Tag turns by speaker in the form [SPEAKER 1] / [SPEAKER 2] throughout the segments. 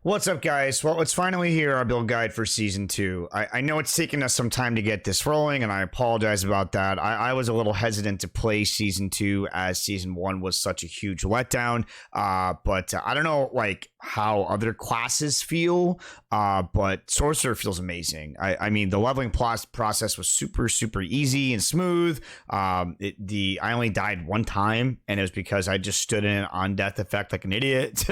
[SPEAKER 1] What's up, guys? Well, it's finally here, our build guide for Season 2. I know it's taken us some time to get this rolling, and I apologize about that. I was a little hesitant to play Season 2 as Season 1 was such a huge letdown, but I don't know, like, how other classes feel, but Sorcerer feels amazing. I mean, the leveling process was super easy and smooth. I only died one time, and it was because I just stood in an on-death effect like an idiot.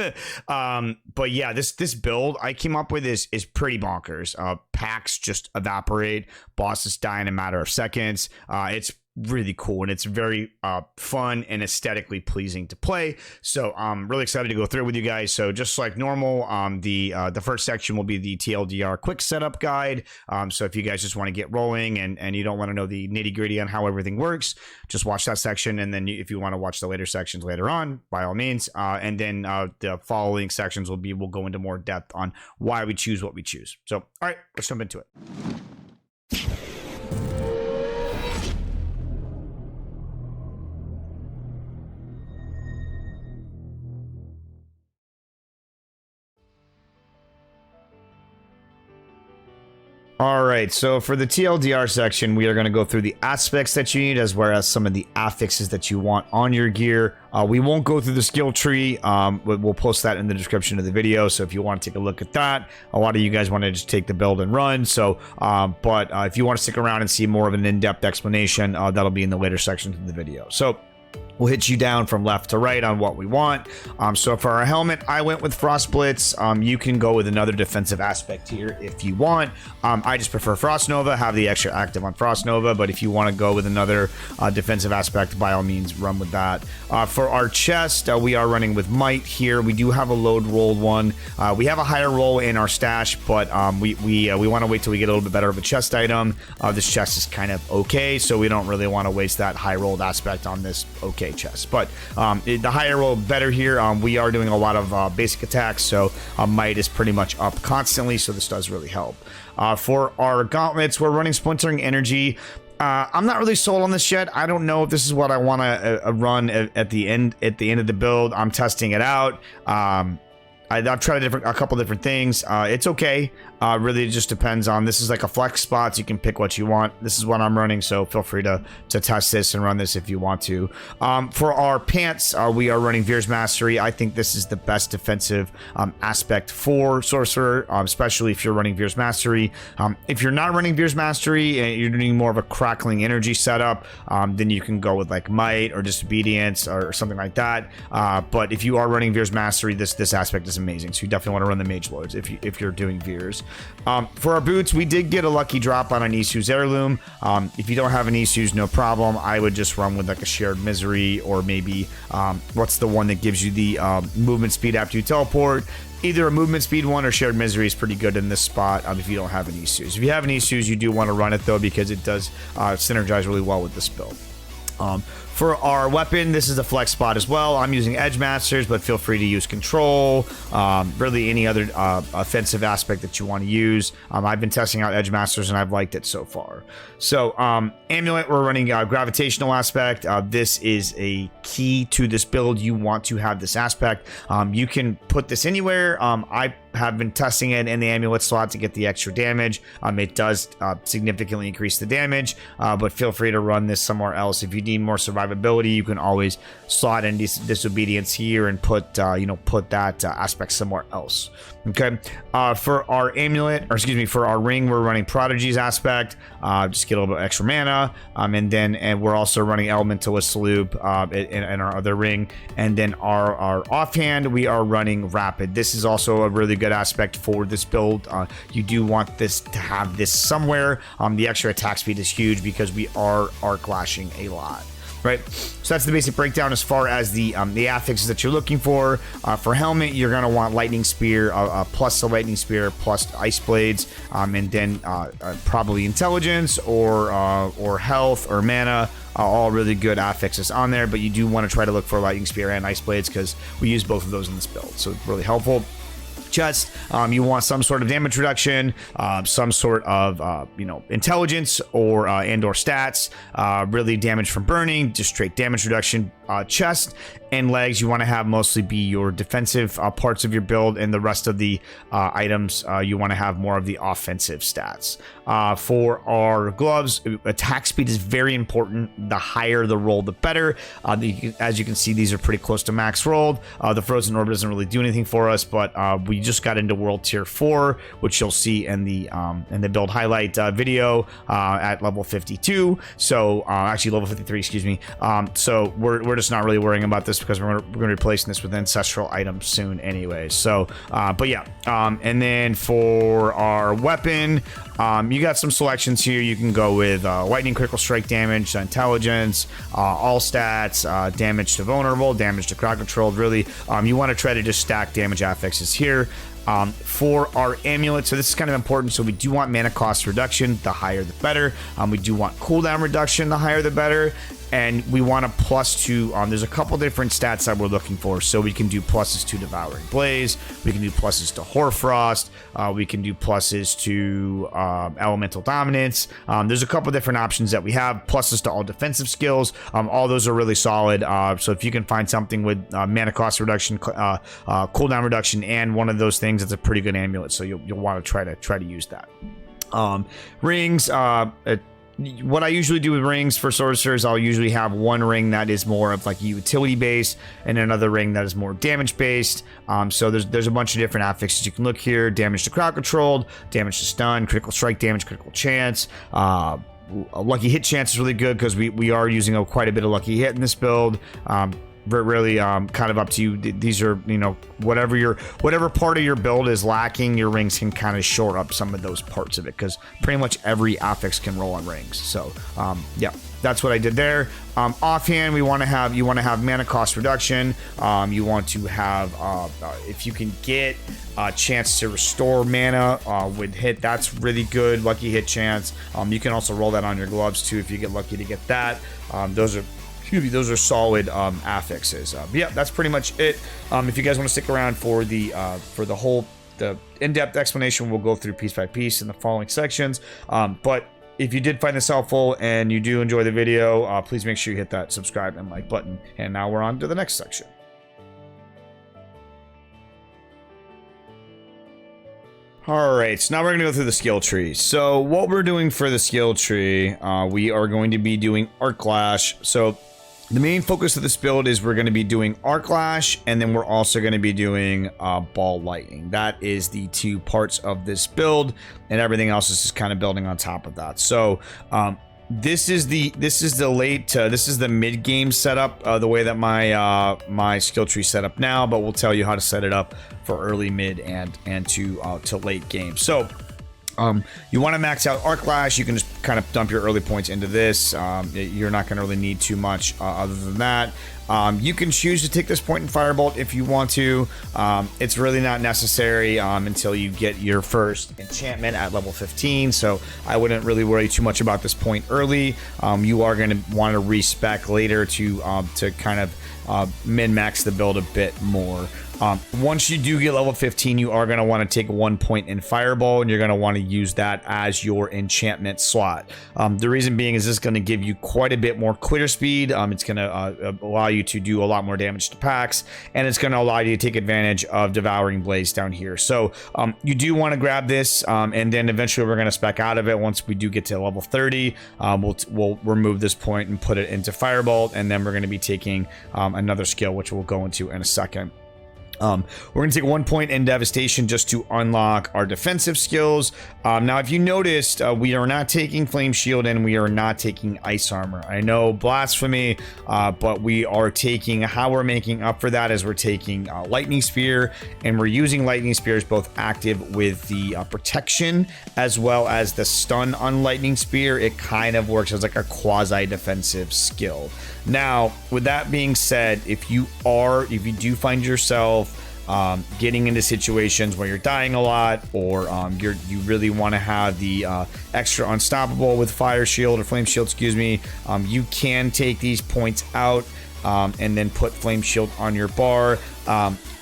[SPEAKER 1] But yeah, this build I came up with is pretty bonkers. Packs just evaporate, bosses die in a matter of seconds. It's really cool, and it's very fun and aesthetically pleasing to play. So I'm really excited to go through it with you guys. So just like normal, the first section will be the TLDR quick setup guide. So if you guys just want to get rolling and you don't want to know the nitty gritty on how everything works, just watch that section. And then if you want to watch the later sections later on, by all means. And then the following sections we'll go into more depth on why we choose what we choose. So all right, let's jump into it. All right, so for the TLDR section, we are going to go through the aspects that you need as well as some of the affixes that you want on your gear. We won't go through the skill tree. We'll post that in the description of the video, so if you want to take a look at that. A lot of you guys want to just take the build and run, so but if you want to stick around and see more of an in-depth explanation, that'll be in the later sections of the video. So we'll hit you down from left to right on what we want. So for our helmet, I went with Frost Blitz. You can go with another defensive aspect here if you want. I just prefer Frost Nova, have the extra active on Frost Nova, but if you want to go with another defensive aspect, by all means, run with that. For our chest, we are running with Might here. We do have a load rolled one. We have a higher roll in our stash, but we want to wait till we get a little bit better of a chest item. This chest is kind of okay, so we don't really want to waste that high rolled aspect on this okay chest, but the higher roll better here. We are doing a lot of basic attacks, so Might is pretty much up constantly, so this does really help. For our gauntlets, we're running Splintering Energy. I'm not really sold on this yet. I don't know if this is what I want to run at the end of the build. I'm testing it out. I've tried a couple different things. It's okay. Really, it just depends on. This is like a flex spot, so you can pick what you want. This is what I'm running, so feel free to test this and run this if you want to. For our pants, we are running Veer's Mastery. I think this is the best defensive aspect for Sorcerer, especially if you're running Veer's Mastery. If you're not running Veer's Mastery and you're doing more of a crackling energy setup, then you can go with like Might or Disobedience or something like that. But if you are running Veer's Mastery, this aspect is amazing. So you definitely want to run the Mage Lords if you're doing Veers. For our boots, we did get a lucky drop on an Isu's Heirloom. If you don't have an Isu's, no problem. I would just run with like a Shared Misery, or maybe what's the one that gives you the movement speed after you teleport. Either a movement speed one or Shared Misery is pretty good in this spot if you don't have an Isu's. If you have an Isu's, you do want to run it though, because it does synergize really well with this build. For our weapon, this is a flex spot as well. I'm using Edge Masters, but feel free to use Control. Really any other offensive aspect that you want to use. I've been testing out Edge Masters and I've liked it so far. So Amulet, we're running Gravitational Aspect. This is a key to this build. You want to have this aspect. You can put this anywhere. I have been testing it in the amulet slot to get the extra damage. It does significantly increase the damage, but feel free to run this somewhere else. If you need more survivability, you can always slot in Disobedience here and put that aspect somewhere else. Okay. For our amulet, or excuse me, for our ring, we're running Prodigy's aspect. Just get a little bit extra mana, and we're also running Elementalist Loop in our other ring, and then our offhand, we are running Rapid. This is also a really good aspect for this build. You do want this to have this somewhere. The extra attack speed is huge because we are arc lashing a lot. Right, so that's the basic breakdown as far as the affixes that you're looking for. For helmet, you're gonna want Lightning Spear, plus the Lightning Spear, plus Ice Blades, and then probably Intelligence or Health or Mana. All really good affixes on there, but you do want to try to look for Lightning Spear and Ice Blades because we use both of those in this build, so it's really helpful. Chest, you want some sort of damage reduction, some sort of intelligence or stats, really damage from burning, just straight damage reduction. chest, and legs you want to have mostly be your defensive parts of your build, and the rest of the items you want to have more of the offensive stats. For our gloves, attack speed is very important. The higher the roll, the better. As you can see, these are pretty close to max rolled. The frozen orb doesn't really do anything for us, but we just got into world tier 4, which you'll see in the build highlight video at level 52. So actually level 53, excuse me. So we're just not really worrying about this because we're going to be replacing this with ancestral items soon anyway. So but yeah, and then for our weapon, you got some selections here. You can go with lightning, critical strike damage, intelligence, all stats, damage to vulnerable, damage to crowd controlled. Really, you want to try to just stack damage affixes here. For our amulet, so this is kind of important. So we do want mana cost reduction, the higher the better. We do want cooldown reduction, the higher the better. And we want a +2. There's a couple different stats that we're looking for. So we can do pluses to Devouring Blaze. We can do pluses to Hoarfrost. We can do pluses to Elemental Dominance. There's a couple different options that we have. Pluses to all defensive skills. All those are really solid. So if you can find something with mana cost reduction, cooldown reduction, and one of those things, it's a pretty good amulet. So you'll want to try to use that. Rings. What I usually do with rings for sorcerers, I'll usually have one ring that is more of like utility based and another ring that is more damage based. So there's a bunch of different affixes you can look here. Damage to crowd controlled, damage to stun, critical strike damage, critical chance. A lucky hit chance is really good because we are using quite a bit of lucky hit in this build. Really kind of up to you. These are, whatever part of your build is lacking, your rings can kind of shore up some of those parts of it, because pretty much every affix can roll on rings. So yeah, that's what I did there. Offhand, you want to have mana cost reduction. You want to have if you can get a chance to restore mana with hit, that's really good. Lucky hit chance. You can also roll that on your gloves too if you get lucky to get that. Those are solid affixes. Yeah, that's pretty much it. If you guys want to stick around for the in-depth explanation, we'll go through piece by piece in the following sections. But if you did find this helpful and you do enjoy the video, please make sure you hit that subscribe and like button. And now we're on to the next section. Alright, so now we're going to go through the skill tree. So what we're doing for the skill tree, we are going to be doing Arc Lash. So the main focus of this build is we're going to be doing Arc Lash, and then we're also going to be doing Ball Lightning. That is the two parts of this build, and everything else is just kind of building on top of that. So this is the mid game setup, the way that my skill tree set up now, but we'll tell you how to set it up for early, mid, and to late game. So you want to max out Arc Lash. You can just kind of dump your early points into this. You're not going to really need too much other than that. You can choose to take this point in Firebolt if you want to. It's really not necessary until you get your first enchantment at level 15, so I wouldn't really worry too much about this point early. You are going to want to respec later to kind of min-max the build a bit more. Once you do get level 15, you are going to want to take 1 point in Fireball, and you're going to want to use that as your enchantment slot. The reason being is this is going to give you quite a bit more clear speed. It's going to allow you to do a lot more damage to packs, and it's going to allow you to take advantage of Devouring Blaze down here. So you do want to grab this, and then eventually we're going to spec out of it. Once we do get to level 30, we'll remove this point and put it into Firebolt, and then we're going to be taking another skill, which we'll go into in a second. We're going to take 1 point in Devastation just to unlock our defensive skills. Now, if you noticed, we are not taking Flame Shield and we are not taking Ice Armor. I know, blasphemy, but we are taking, how we're making up for that is we're taking Lightning Spear, and we're using Lightning Spears both active with the protection as well as the stun on Lightning Spear. It kind of works as like a quasi-defensive skill. Now, with that being said, if you do find yourself getting into situations where you're dying a lot, or you really want to have the extra unstoppable with Fire Shield or Flame Shield, excuse me, you can take these points out and then put Flame Shield on your bar.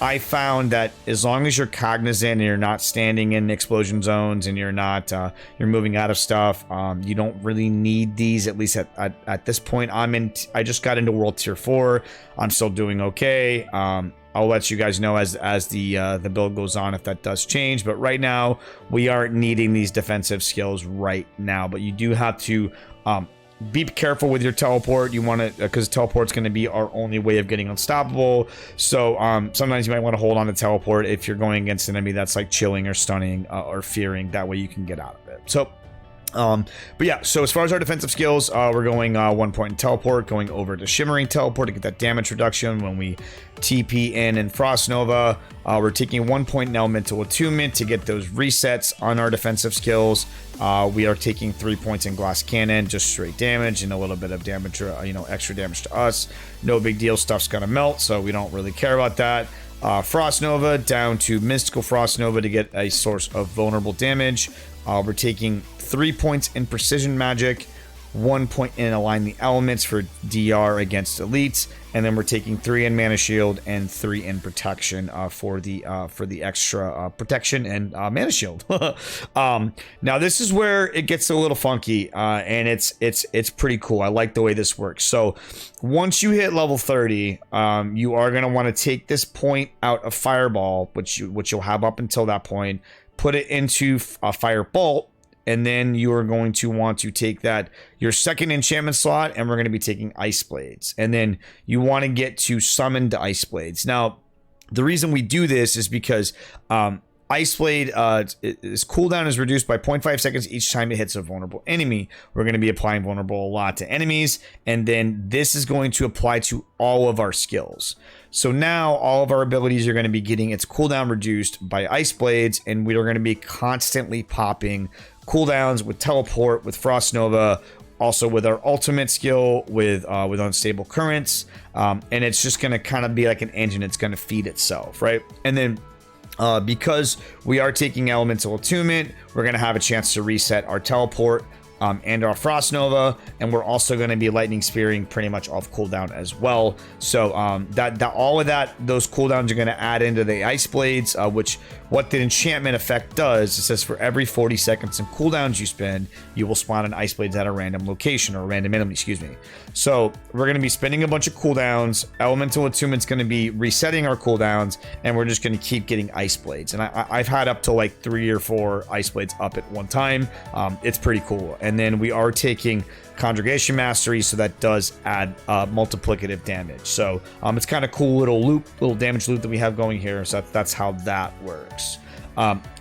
[SPEAKER 1] I found that as long as you're cognizant and you're not standing in explosion zones and you're not you're moving out of stuff, you don't really need these, at least at this point. I just got into World Tier 4. I'm still doing okay. I'll let you guys know as the build goes on if that does change, but right now we aren't needing these defensive skills right now. But you do have to be careful with your teleport. You want to, because teleport's going to be our only way of getting unstoppable. So sometimes you might want to hold on to teleport if you're going against an enemy that's like chilling or stunning or fearing. That way you can get out of it. So but yeah, so as far as our defensive skills, we're going 1 point in teleport, going over to shimmering teleport to get that damage reduction when we TP in Frost Nova. We're taking 1 point in elemental attunement to get those resets on our defensive skills. We are taking 3 points in glass cannon, just straight damage and a little bit of damage, extra damage to us. No big deal, stuff's gonna melt, so we don't really care about that. Frost Nova down to Mystical Frost Nova to get a source of vulnerable damage. We're taking 3 points in precision magic, 1 point in align the elements for DR against elites, and then we're taking 3 in mana shield and 3 in protection for the extra protection and mana shield. Now this is where it gets a little funky, and it's pretty cool. I like the way this works. So once you hit level 30, you are going to want to take this point out of Fireball, which you'll have up until that point, put it into a Firebolt. And then you are going to want to take your second enchantment slot, and we're going to be taking Ice Blades. And then you want to get to summoned Ice Blades. Now, the reason we do this is because Ice Blade, its cooldown is reduced by 0.5 seconds each time it hits a vulnerable enemy. We're going to be applying vulnerable a lot to enemies, and then this is going to apply to all of our skills. So now all of our abilities are going to be getting its cooldown reduced by Ice Blades, and we are going to be constantly popping cooldowns with Teleport, with Frost Nova, also with our ultimate skill, with Unstable Currents, and it's just going to kind of be like an engine. It's going to feed itself, right? And then because we are taking Elemental Attunement, we're going to have a chance to reset our Teleport and our Frost Nova, and we're also going to be Lightning Spearing pretty much off cooldown as well. So all of those cooldowns are going to add into the Ice Blades, which what the enchantment effect does, it says for every 40 seconds in cooldowns you spend, you will spawn an Ice Blades at a random location, or a random enemy, excuse me. So we're going to be spending a bunch of cooldowns. Elemental Attunement's going to be resetting our cooldowns, and we're just going to keep getting Ice Blades. And I've had up to like 3 or 4 Ice Blades up at one time. It's pretty cool. And then we are taking Conjugation Mastery, so that does add multiplicative damage. So it's kind of cool little damage loop that we have going here. So that's how that works.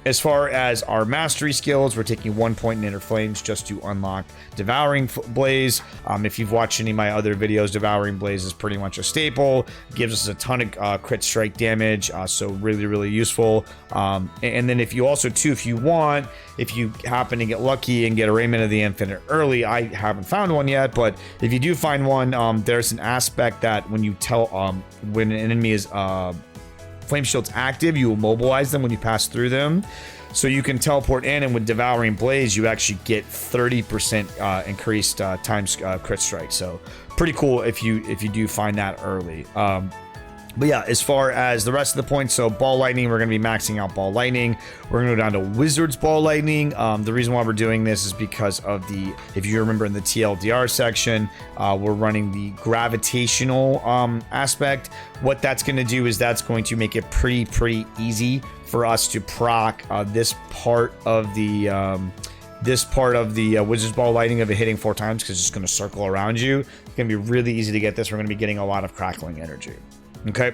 [SPEAKER 1] As far as our mastery skills, we're taking 1 point in Inner Flames just to unlock Devouring Blaze. If you've watched any of my other videos, Devouring Blaze is pretty much a staple. Gives us a ton of crit strike damage, so really, really useful. And then if you also, too, if you happen to get lucky and get a Raiment of the Infinite early, I haven't found one yet, but if you do find one, there's an aspect that when you when an enemy is Flame Shield's active, you will mobilize them when you pass through them. So you can teleport in, and with Devouring Blaze, you actually get 30% increased times crit strike. So pretty cool if you do find that early. But yeah, as far as the rest of the points, so Ball Lightning, we're going to be maxing out Ball Lightning. We're going to go down to Wizard's Ball Lightning. The reason why we're doing this is because of if you remember in the TLDR section, we're running the gravitational aspect. What that's going to do is that's going to make it pretty easy for us to proc this part of the Wizard's Ball Lightning of it hitting 4 times, because it's just going to circle around you. It's going to be really easy to get this. We're going to be getting a lot of crackling energy. Okay.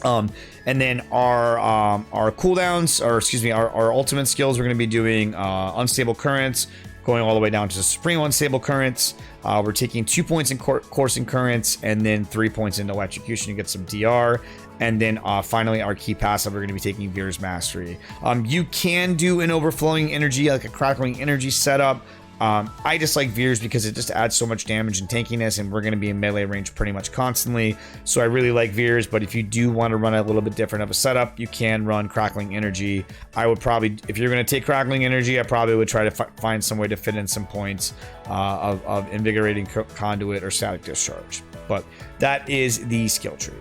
[SPEAKER 1] And then our cooldowns, or excuse me, our ultimate skills, we're going to be doing Unstable Currents, going all the way down to Supreme Unstable Currents. We're taking 2 points in Coursing Currents, and then 3 points in Electrocution to get some DR. And then finally, our key passive, we're going to be taking Veer's Mastery. You can do an Overflowing Energy, like a Crackling Energy setup. I just like Veers because it just adds so much damage and tankiness, and we're going to be in melee range pretty much constantly. So I really like Veers, but if you do want to run a little bit different of a setup, you can run Crackling Energy. I would probably, if you're going to take Crackling Energy, I probably would try to find some way to fit in some points of Invigorating Conduit or Static Discharge. but that is the skill tree.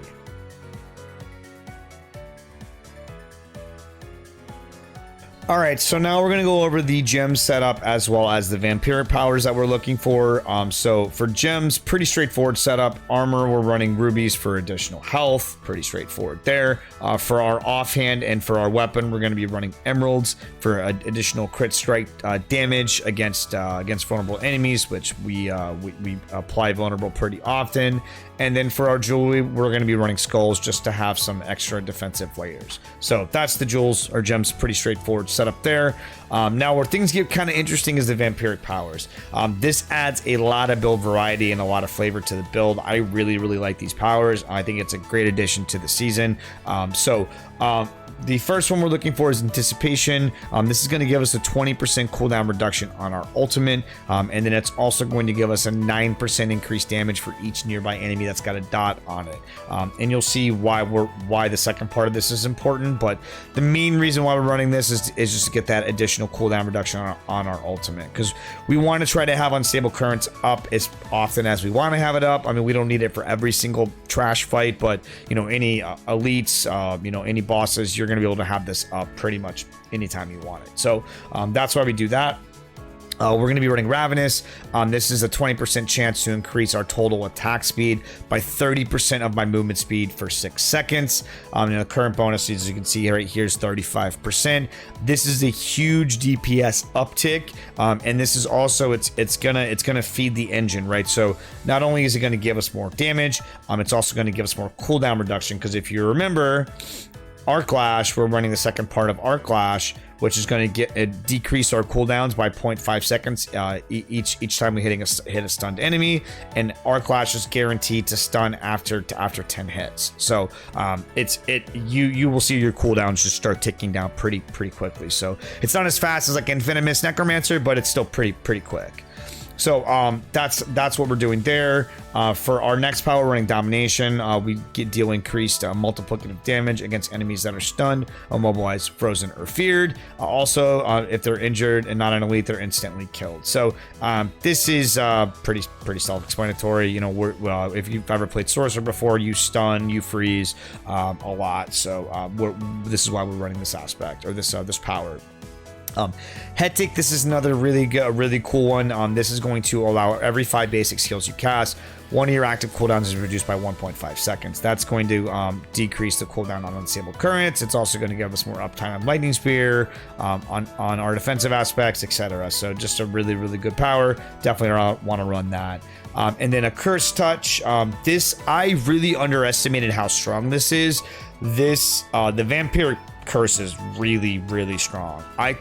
[SPEAKER 1] All right, so now we're going to go over the gem setup as well as the vampiric powers that we're looking for. So for gems, pretty straightforward setup. Armor, we're running rubies for additional health. Pretty straightforward there. For our offhand and for our weapon, we're going to be running emeralds for additional crit strike damage against vulnerable enemies, which we apply vulnerable pretty often. And then for our jewelry, we're going to be running skulls just to have some extra defensive layers. So that's the jewels or gems, pretty straightforward setup there. Now where things get kind of interesting is the vampiric powers. This adds a lot of build variety and a lot of flavor to the build. I really like these powers. I think it's a great addition to the season. The first one we're looking for is Anticipation. This is going to give us a 20% cooldown reduction on our ultimate, and then it's also going to give us a 9% increased damage for each nearby enemy that's got a dot on it. And you'll see why the second part of this is important, but the main reason why we're running this is just to get that additional cooldown reduction on our ultimate, because we want to try to have unstable currents up as often as we want to have it up. I mean, we don't need it for every single trash fight, but any elites, any bosses, you're going to be able to have this up pretty much anytime you want it. So that's why we do that. We're going to be running Ravenous. This is a 20% chance to increase our total attack speed by 30% of my movement speed for 6 seconds. And the current bonus, as you can see right here, is 35%. This is a huge DPS uptick, and this is also it's gonna feed the engine, right? So not only is it going to give us more damage, it's also going to give us more cooldown reduction. Because if you remember, Arc Lash, we're running the second part of Arc Lash, which is going to decrease our cooldowns by 0.5 seconds each time we hit a stunned enemy, and Arc Lash is guaranteed to stun after 10 hits. So you will see your cooldowns just start ticking down pretty quickly. So it's not as fast as like Infinimus Necromancer, but it's still pretty quick. So that's what we're doing there. For our next power, running Domination, we deal increased multiplicative damage against enemies that are stunned, immobilized, frozen, or feared. Also, if they're injured and not an elite, they're instantly killed. So this is pretty self-explanatory. If you've ever played Sorcerer before, you stun, you freeze a lot. So this is why we're running this aspect, or this power. Hectic, this is another really cool one. This is going to allow every 5 basic skills you cast, one of your active cooldowns is reduced by 1.5 seconds. That's going to decrease the cooldown on unstable currents. It's also going to give us more uptime on Lightning Spear, on our defensive aspects, etc. So just a really good power. Definitely want to run that. And then a Curse Touch. This, I really underestimated how strong this is. This, the Vampiric Curse is really strong. I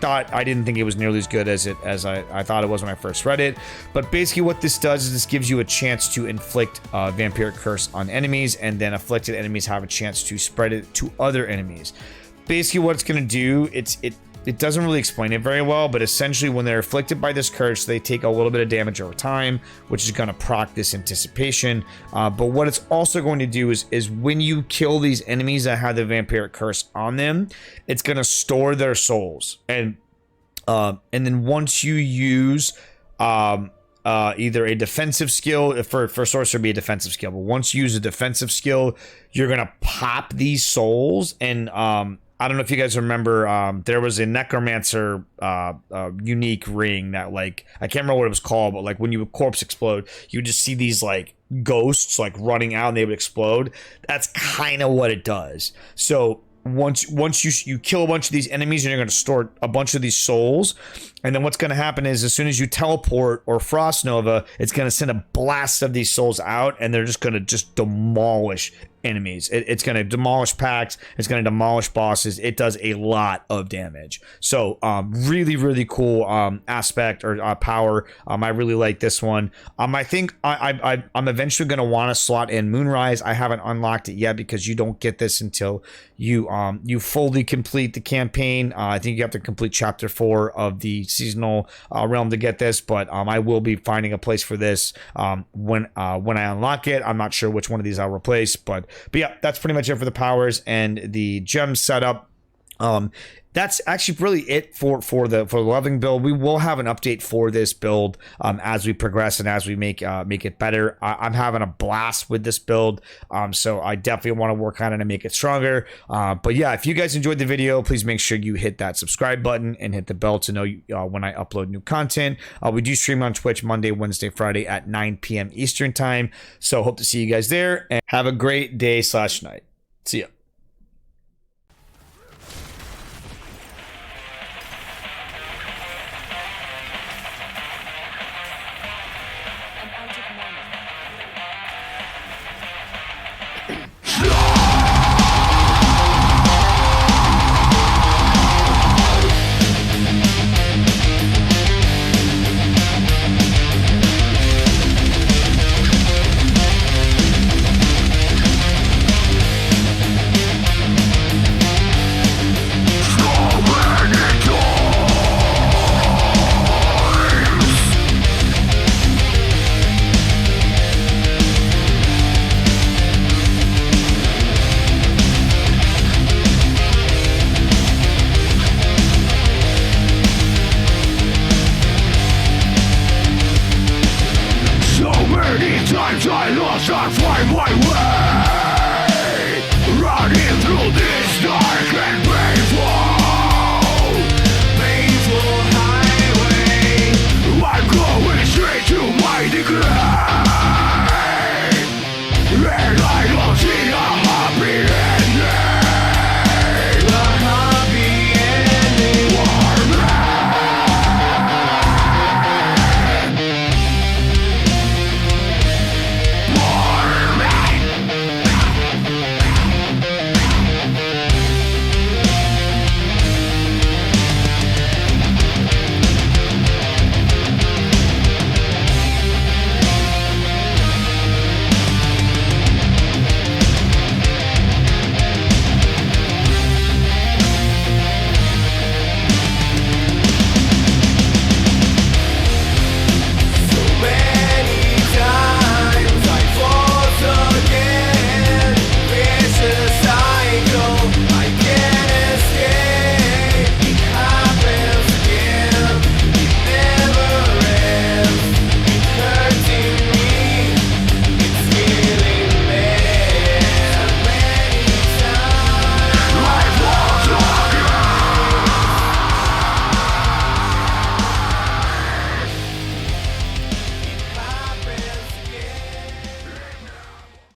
[SPEAKER 1] didn't think it was nearly as good as I thought it was when I first read it. But basically what this does is this gives you a chance to inflict Vampiric Curse on enemies, and then afflicted enemies have a chance to spread it to other enemies. Basically what it's going to do, it doesn't really explain it very well, but essentially when they're afflicted by this curse, they take a little bit of damage over time, which is going to proc this Anticipation. But what it's also going to do is when you kill these enemies that have the Vampiric Curse on them, it's going to store their souls. And then once you use either a defensive skill, for Sorcerer be a defensive skill, but once you use a defensive skill, you're going to pop these souls. And I don't know if you guys remember, there was a Necromancer unique ring that, like, I can't remember what it was called, but like when you would corpse explode, you would just see these like ghosts like running out and they would explode. That's kind of what it does. So once you kill a bunch of these enemies, you're going to store a bunch of these souls, and then what's going to happen is as soon as you teleport or Frost Nova, it's going to send a blast of these souls out, and they're just going to demolish enemies. It's going to demolish packs. It's going to demolish bosses. It does a lot of damage. So really cool aspect or power. I really like this one. I think I'm eventually going to want to slot in Moonrise. I haven't unlocked it yet because you don't get this until you fully complete the campaign. I think you have to complete chapter 4 of the seasonal realm to get this, but I will be finding a place for this when I unlock it. I'm not sure which one of these I'll replace, but yeah, that's pretty much it for the powers and the gem setup. That's actually really it for the leveling build. We will have an update for this build as we progress and as we make it better. I'm having a blast with this build, so I definitely want to work on it and make it stronger. But yeah, if you guys enjoyed the video, please make sure you hit that subscribe button and hit the bell to know when I upload new content. We do stream on Twitch Monday, Wednesday, Friday at 9 p.m. Eastern time. So hope to see you guys there, and have a great day/night. See ya.
[SPEAKER 2] Times I lost, I find my way.